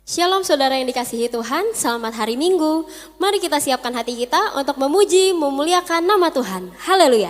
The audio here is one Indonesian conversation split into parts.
Shalom saudara yang dikasihi Tuhan, selamat hari Minggu. Mari kita siapkan hati kita untuk memuji, memuliakan nama Tuhan. Haleluya.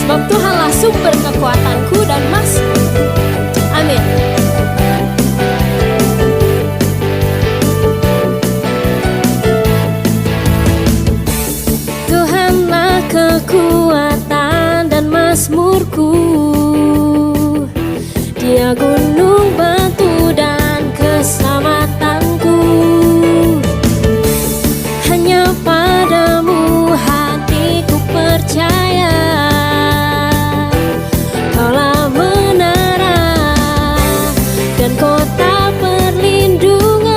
Sebab Tuhanlah sumber kekuatanku dan mazmur. Amin. Tuhanlah kekuatan dan mazmurku. Dia gunung batu dan keselamatanku. Hanya padamu hatiku percaya. Kaulah menara dan kota perlindungan.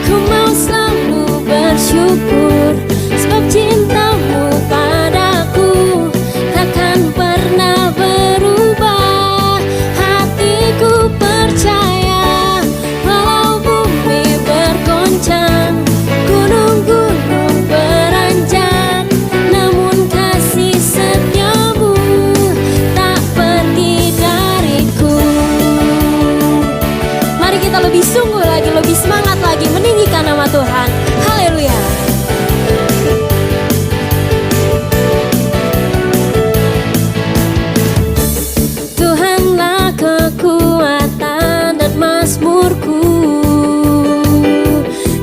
Ku mau selalu bersyukur sebab cintamu padaku takkan pernah berubah. Hatiku percaya walau bumi bergoncang, gunung-gunung beranjak, namun kasih setiamu tak pergi dariku. Mari kita lebih sungguh lagi, lebih semangat lagi meninggikan nama Tuhan. Haleluya. Tuhanlah kekuatan dan mazmurku.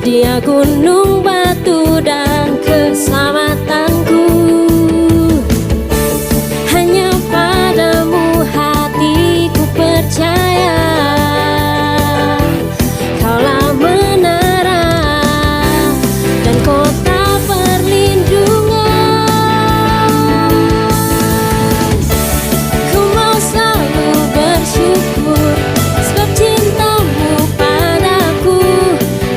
Dia gunung batu dan keselamatanku. Hanya padamu hatiku percaya. Kaulah menara dan kota perlindungan. Ku mau selalu bersyukur sebab cintamu padaku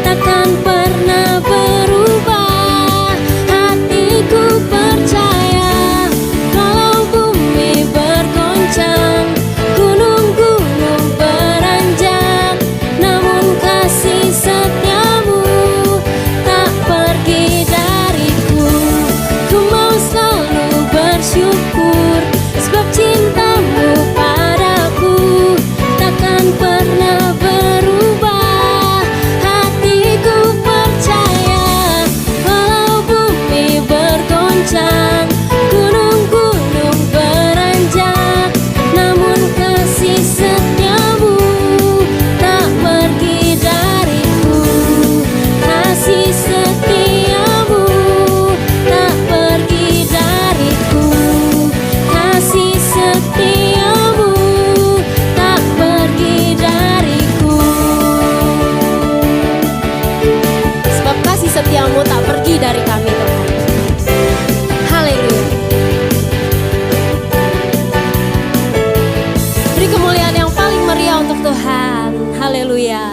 takkan pernah berubah. Hatiku percaya walau bumi bergoncang, gunung-gunung beranjak, namun kasih setiamu tak pergi dariku. Ku mau selalu bersyukur sebab cintamu padaku takkan pernah berubah. Hatiku percaya walau bumi bergoncang, gunung-gunung beranjak, namun kasih setiamu tak pergi dariku. Kasih setiamu tak pergi dariku. Kasih setiamu tak pergi dariku. Sebab kasih setiamu tak pergi dari kami, Tuhan. Haleluya. Beri kemuliaan yang paling meriah untuk Tuhan. Haleluya.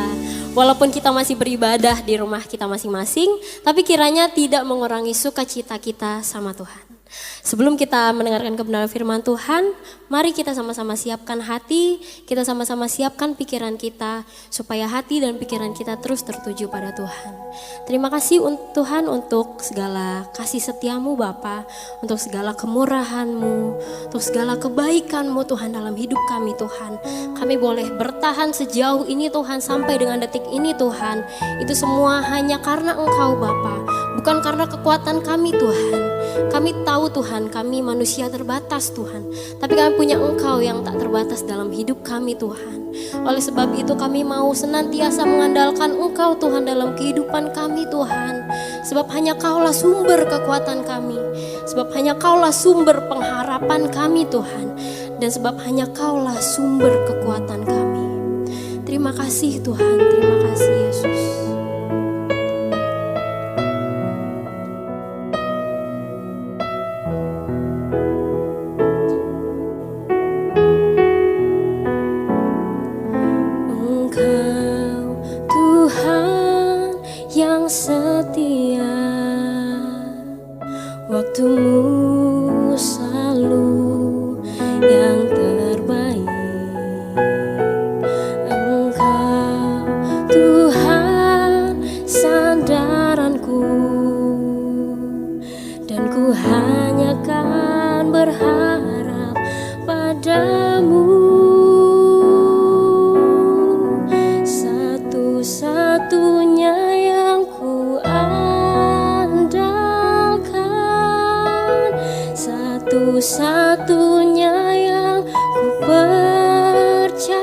Walaupun kita masih beribadah di rumah kita masing-masing, tapi kiranya tidak mengurangi sukacita kita sama Tuhan. Sebelum kita mendengarkan kebenaran firman Tuhan, mari kita sama-sama siapkan hati, kita sama-sama siapkan pikiran kita, supaya hati dan pikiran kita terus tertuju pada Tuhan. Terima kasih Tuhan untuk segala kasih setiamu Bapa, untuk segala kemurahan-Mu, untuk segala kebaikan-Mu Tuhan dalam hidup kami Tuhan. Kami boleh bertahan sejauh ini Tuhan, sampai dengan detik ini Tuhan. Itu semua hanya karena Engkau Bapa, bukan karena kekuatan kami Tuhan. Kami tahu Tuhan, kami manusia terbatas Tuhan, tapi kami punya Engkau yang tak terbatas dalam hidup kami Tuhan. Oleh sebab itu kami mau senantiasa mengandalkan Engkau Tuhan dalam kehidupan kami Tuhan. Sebab hanya Kaulah sumber kekuatan kami, sebab hanya Kaulah sumber pengharapan kami Tuhan, dan sebab hanya Kaulah sumber kekuatan kami. Terima kasih Tuhan, terima kasih Yesus. Yang setia, waktumu selalu yang terbaik. Engkau Tuhan satu-satunya yang ku percaya.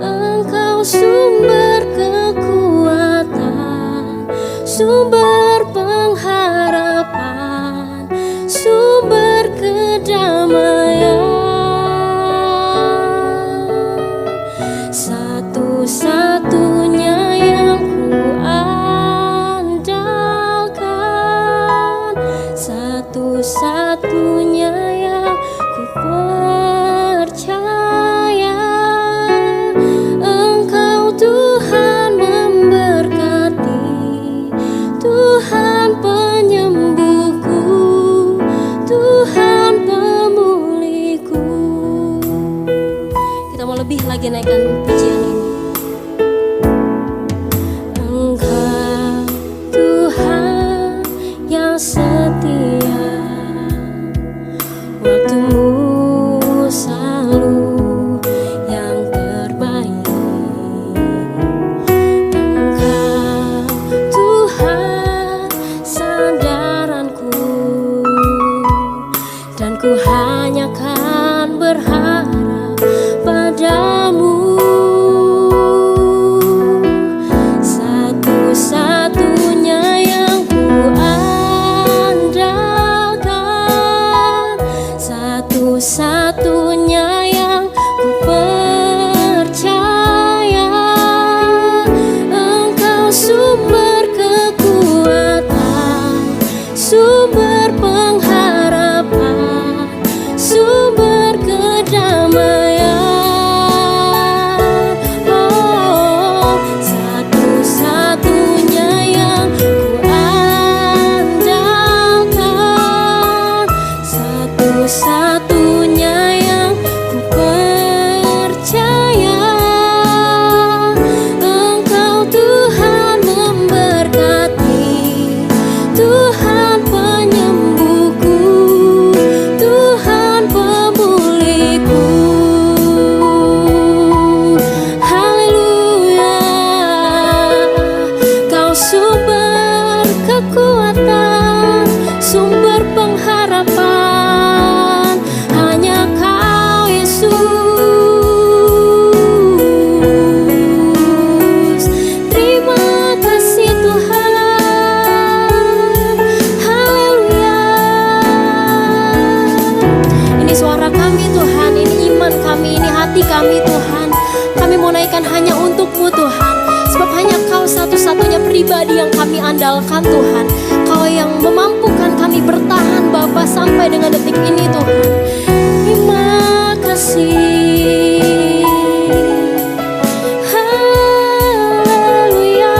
Engkau sumber kekuatan, sumber pengharapan, sumber kedamaian. Satu-satunya yang ku andalkan, satu-satunya yang ku percaya. Engkau Tuhan memberkati, Tuhan penyembuhku, Tuhan pemulihku. Kita mau lebih lagi naikkan pujian ini. Engkau Tuhan yang setia, waktumu selalu yang terbaik. Engkau Tuhan sandaranku, dan ku hanya kan berharap padamu. Satu-satunya yang ku andalkan, satu-satunya yang ku percaya. Engkau sumber kekuatan, sumber pengharapan, sumber kedamaian. Oh, satu-satunya yang ku andalkan, satu-satunya yang ku percaya. Engkau Tuhan memberkati, Tuhan penyembuhku, Tuhan pemulihku. Haleluya, Kau sumber kekuatan, sumber pengharapan, hanya Kau Yesus. Terima kasih Tuhan. Haleluya. Ini suara kami Tuhan, ini iman kami, ini hati kami Tuhan. Kami mau naikkan hanya untuk-Mu Tuhan, sebab hanya Kau satu-satunya pribadi yang kami andalkan Tuhan. Kau yang memampukan kami bertahan Bapa sampai dengan detik ini Tuhan. Terima kasih. Haleluya.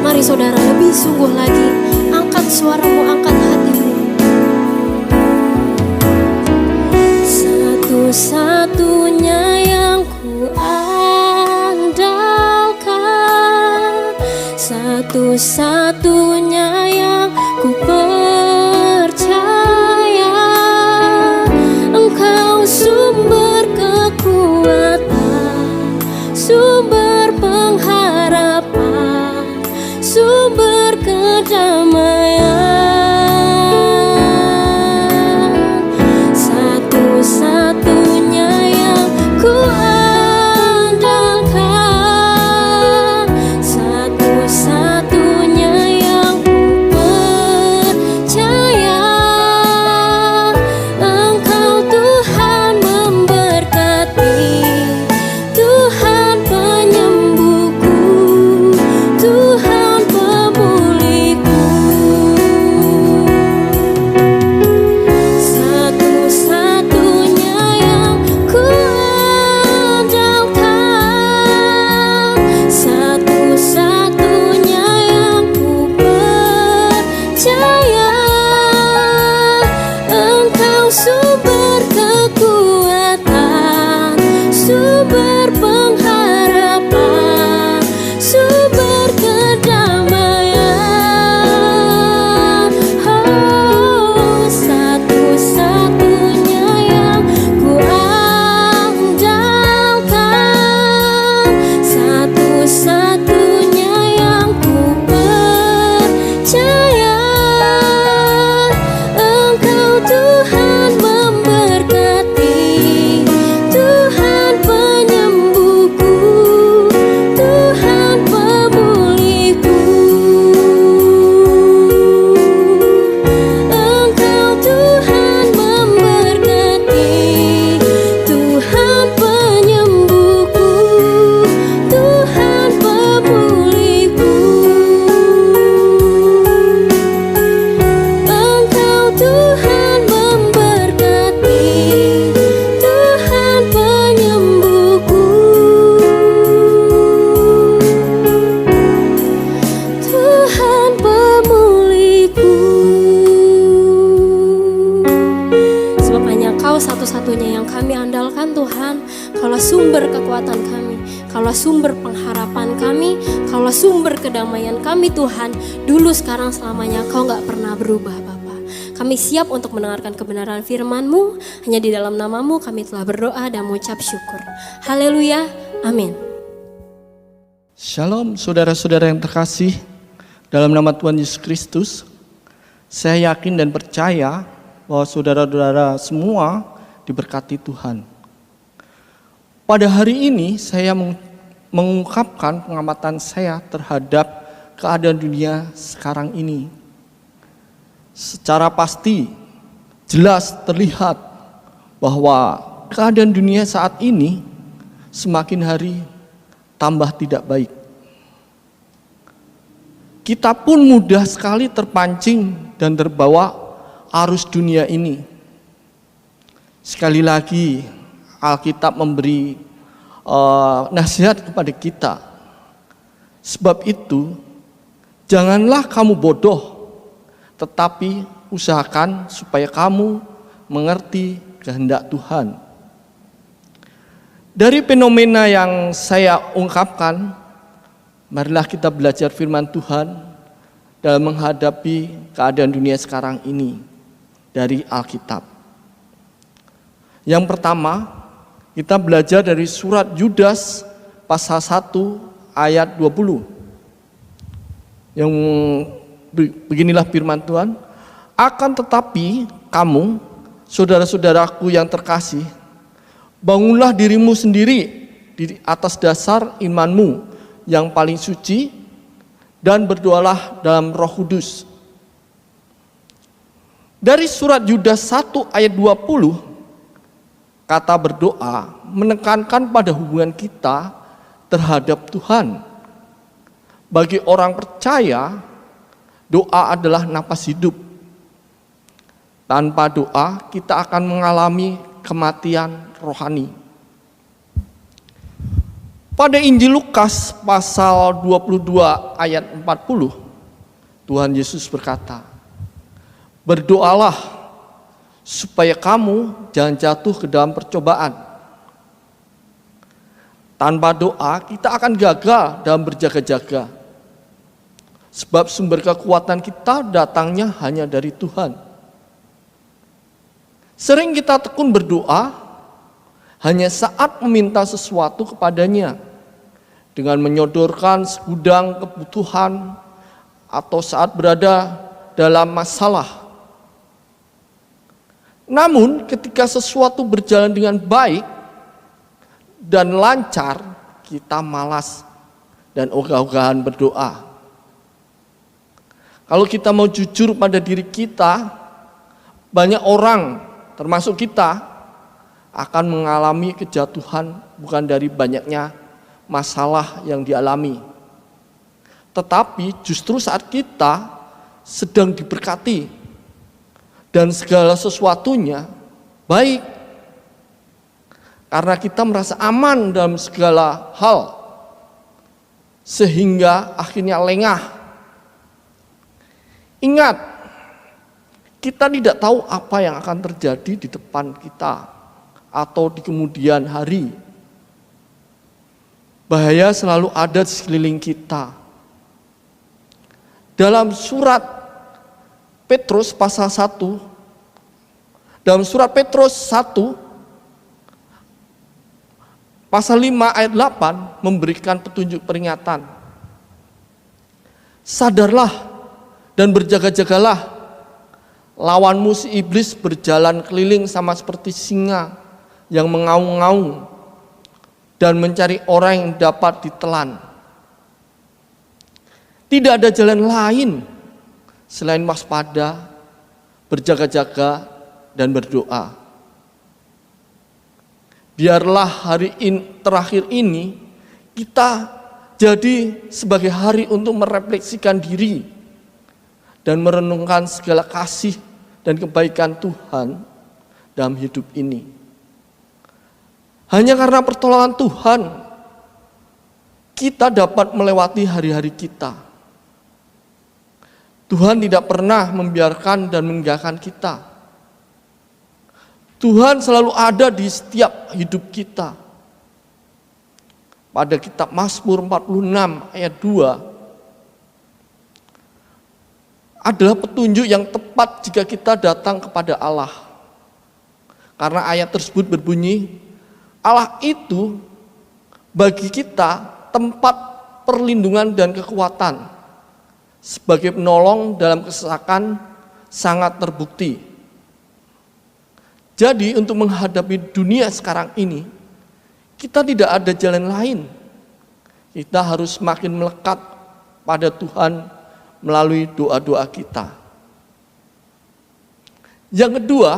Mari saudara lebih sungguh lagi, angkat suaramu, angkat hatimu. Satu-satunya yang ku andalkan, satu-satunya yang ku percaya. Engkau sumber kekuatan, sumber pengharapan, sumber kedamaian. Satu-satunya yang ku andalkan, satu-satunya yang ku sumber kekuatan kami, Kaulah sumber pengharapan kami, Kaulah sumber kedamaian kami Tuhan. Dulu, sekarang, selamanya Kau gak pernah berubah Bapa. Kami siap untuk mendengarkan kebenaran firman-Mu. Hanya di dalam nama-Mu kami telah berdoa dan mengucap syukur. Haleluya, amin. Shalom saudara-saudara yang terkasih, dalam nama Tuhan Yesus Kristus, saya yakin dan percaya bahwa saudara-saudara semua diberkati Tuhan. Pada hari ini saya mengungkapkan pengamatan saya terhadap keadaan dunia sekarang ini. Secara pasti, jelas terlihat bahwa keadaan dunia saat ini semakin hari tambah tidak baik. Kita pun mudah sekali terpancing dan terbawa arus dunia ini. Sekali lagi, Alkitab memberi nasihat kepada kita. Sebab itu, janganlah kamu bodoh, tetapi usahakan supaya kamu mengerti kehendak Tuhan. Dari fenomena yang saya ungkapkan, marilah kita belajar firman Tuhan dalam menghadapi keadaan dunia sekarang ini dari Alkitab. Yang pertama, kita belajar dari surat Yudas pasal 1 ayat 20. Yang beginilah firman Tuhan, akan tetapi kamu, saudara-saudaraku yang terkasih, bangunlah dirimu sendiri di atas dasar imanmu yang paling suci dan berdoalah dalam Roh Kudus. Dari surat Yudas 1 ayat 20, kata berdoa menekankan pada hubungan kita terhadap Tuhan. Bagi orang percaya, doa adalah napas hidup. Tanpa doa, kita akan mengalami kematian rohani. Pada Injil Lukas pasal 22 ayat 40, Tuhan Yesus berkata, berdoalah supaya kamu jangan jatuh ke dalam percobaan. Tanpa doa, kita akan gagal dalam berjaga-jaga. Sebab sumber kekuatan kita datangnya hanya dari Tuhan. Sering kita tekun berdoa hanya saat meminta sesuatu kepadanya, dengan menyodorkan segudang kebutuhan atau saat berada dalam masalah. Namun ketika sesuatu berjalan dengan baik dan lancar, kita malas dan ogah-ogahan berdoa. Kalau kita mau jujur pada diri kita, banyak orang termasuk kita akan mengalami kejatuhan bukan dari banyaknya masalah yang dialami, tetapi justru saat kita sedang diberkati dan segala sesuatunya baik, karena kita merasa aman dalam segala hal, sehingga akhirnya lengah. Ingat, kita tidak tahu apa yang akan terjadi di depan kita atau di kemudian hari. Bahaya selalu ada di sekeliling kita. Dalam surat Petrus pasal 1, dalam surat Petrus 1 pasal 5 ayat 8 memberikan petunjuk peringatan. Sadarlah dan berjaga-jagalah, lawanmu si iblis berjalan keliling sama seperti singa yang mengaung-ngaung dan mencari orang yang dapat ditelan. Tidak ada jalan lain selain waspada, berjaga-jaga, dan berdoa. Biarlah hari terakhir ini kita jadi sebagai hari untuk merefleksikan diri dan merenungkan segala kasih dan kebaikan Tuhan dalam hidup ini. Hanya karena pertolongan Tuhan, kita dapat melewati hari-hari kita. Tuhan tidak pernah membiarkan dan meninggalkan kita. Tuhan selalu ada di setiap hidup kita. pada kitab Mazmur 46 ayat 2 adalah petunjuk yang tepat jika kita datang kepada Allah. Karena ayat tersebut berbunyi, Allah itu bagi kita tempat perlindungan dan kekuatan, sebagai penolong dalam kesesakan sangat terbukti. Jadi untuk menghadapi dunia sekarang ini, kita tidak ada jalan lain. Kita harus semakin melekat pada Tuhan melalui doa-doa kita. Yang kedua,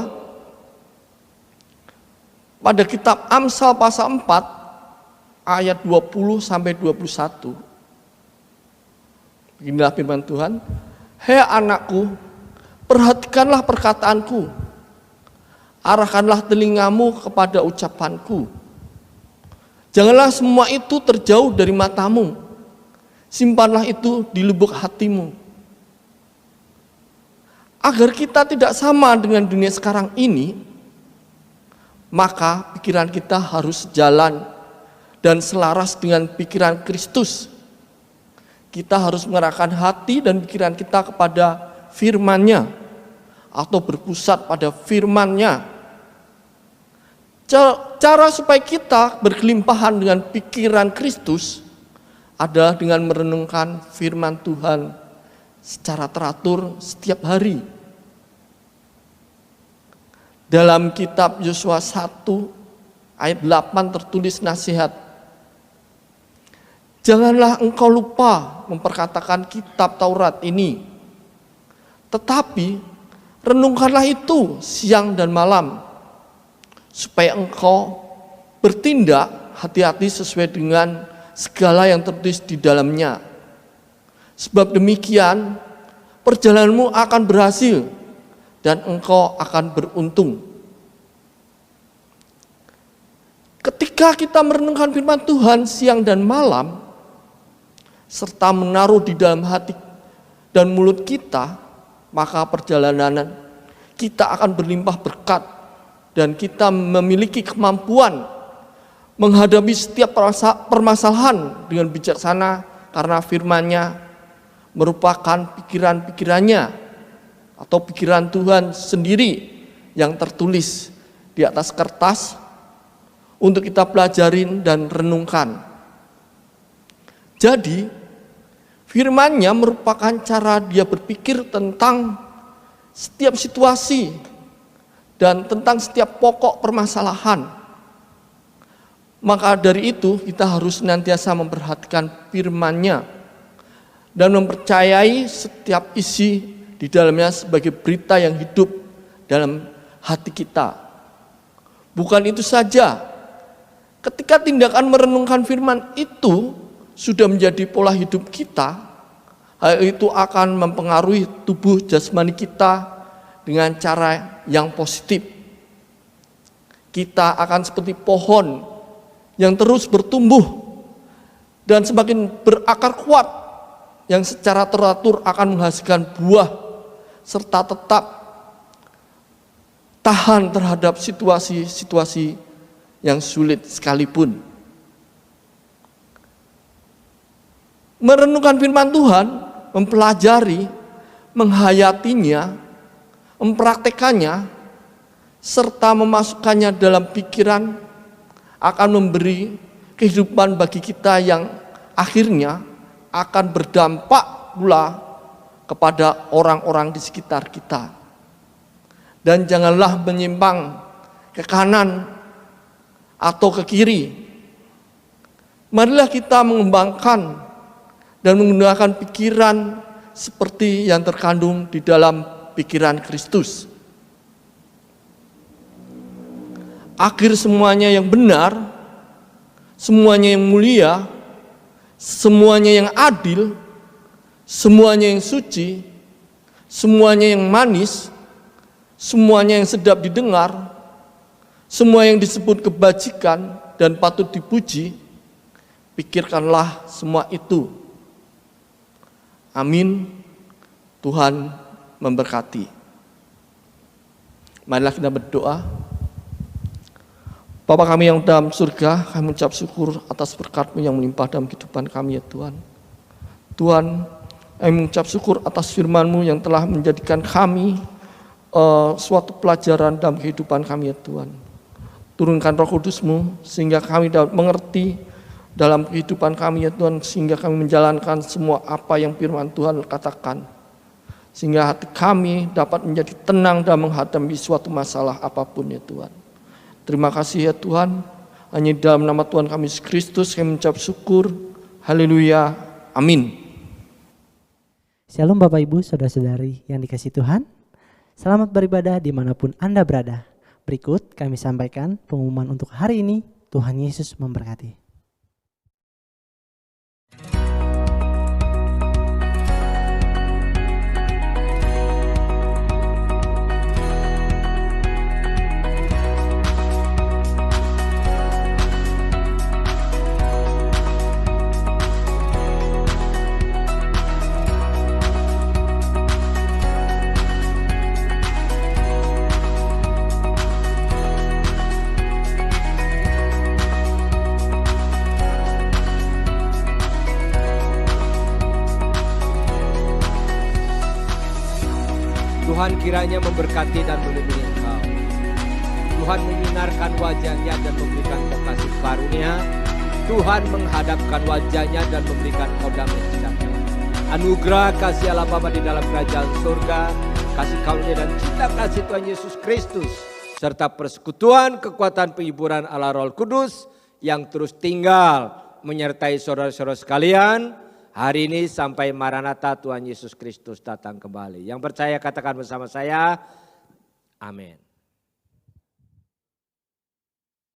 pada kitab Amsal pasal 4 ayat 20 sampai 21. Beginilah firman Tuhan, "Hei anakku, perhatikanlah perkataanku. Arahkanlah telingamu kepada ucapanku. Janganlah semua itu terjauh dari matamu. Simpanlah itu di lubuk hatimu." Agar kita tidak sama dengan dunia sekarang ini, maka pikiran kita harus jalan dan selaras dengan pikiran Kristus. Kita harus mengarahkan hati dan pikiran kita kepada firman-Nya atau berpusat pada firman-Nya. Cara supaya kita berkelimpahan dengan pikiran Kristus adalah dengan merenungkan firman Tuhan secara teratur setiap hari. Dalam kitab Yosua 1 ayat 8 tertulis nasihat, "Janganlah engkau lupa memperkatakan kitab Taurat ini, tetapi renungkanlah itu siang dan malam, supaya engkau bertindak hati-hati sesuai dengan segala yang tertulis di dalamnya. Sebab demikian perjalananmu akan berhasil dan engkau akan beruntung." Ketika kita merenungkan firman Tuhan siang dan malam, serta menaruh di dalam hati dan mulut kita, maka perjalanan kita akan berlimpah berkat dan kita memiliki kemampuan menghadapi setiap permasalahan dengan bijaksana, karena firman-Nya merupakan pikiran-pikirannya atau pikiran Tuhan sendiri yang tertulis di atas kertas untuk kita pelajarin dan renungkan. Jadi firman-Nya merupakan cara Dia berpikir tentang setiap situasi dan tentang setiap pokok permasalahan. Maka dari itu kita harus senantiasa memperhatikan firman-Nya dan mempercayai setiap isi di dalamnya sebagai berita yang hidup dalam hati kita. Bukan itu saja, ketika tindakan merenungkan firman itu sudah menjadi pola hidup kita, hal itu akan mempengaruhi tubuh jasmani kita dengan cara yang positif. Kita akan seperti pohon yang terus bertumbuh dan semakin berakar kuat, yang secara teratur akan menghasilkan buah serta tetap tahan terhadap situasi-situasi yang sulit sekalipun. Merenungkan firman Tuhan, mempelajari, menghayatinya, mempraktekannya, serta memasukkannya dalam pikiran akan memberi kehidupan bagi kita yang akhirnya akan berdampak pula kepada orang-orang di sekitar kita. Dan janganlah menyimpang ke kanan atau ke kiri. Marilah kita mengembangkan dan menggunakan pikiran seperti yang terkandung di dalam pikiran Kristus. Akhir semuanya yang benar, semuanya yang mulia, semuanya yang adil, semuanya yang suci, semuanya yang manis, semuanya yang sedap didengar, semua yang disebut kebajikan dan patut dipuji, pikirkanlah semua itu. Amin. Tuhan memberkati. Marilah kita berdoa. Bapa kami yang dalam surga, kami mengucap syukur atas berkat-Mu yang melimpah dalam kehidupan kami ya Tuhan. Tuhan, kami mengucap syukur atas firman-Mu yang telah menjadikan kami suatu pelajaran dalam kehidupan kami ya Tuhan. Turunkan Roh Kudus-Mu sehingga kami dapat mengerti dalam kehidupan kami ya Tuhan, sehingga kami menjalankan semua apa yang firman Tuhan katakan. Sehingga hati kami dapat menjadi tenang dalam menghadapi suatu masalah apapun ya Tuhan. Terima kasih ya Tuhan, hanya dalam nama Tuhan kami Yesus Kristus kami mengucap syukur. Haleluya, amin. Shalom Bapak Ibu, Saudara-saudari yang dikasihi Tuhan. Selamat beribadah dimanapun Anda berada. Berikut kami sampaikan pengumuman untuk hari ini. Tuhan Yesus memberkati. Tuhan kiranya memberkati dan melindungi engkau. Tuhan menyinarkan wajahnya dan memberikan engkau kasih karunia. Tuhan menghadapkan wajahnya dan memberikan engkau damai sejahtera. Anugerah kasih Allah Bapa di dalam kerajaan surga, kasih karunia dan cinta kasih Tuhan Yesus Kristus, serta persekutuan kekuatan penghiburan Allah Roh Kudus yang terus tinggal menyertai saudara-saudara sekalian hari ini sampai Maranatha Tuhan Yesus Kristus datang kembali. Yang percaya katakan bersama saya, amin.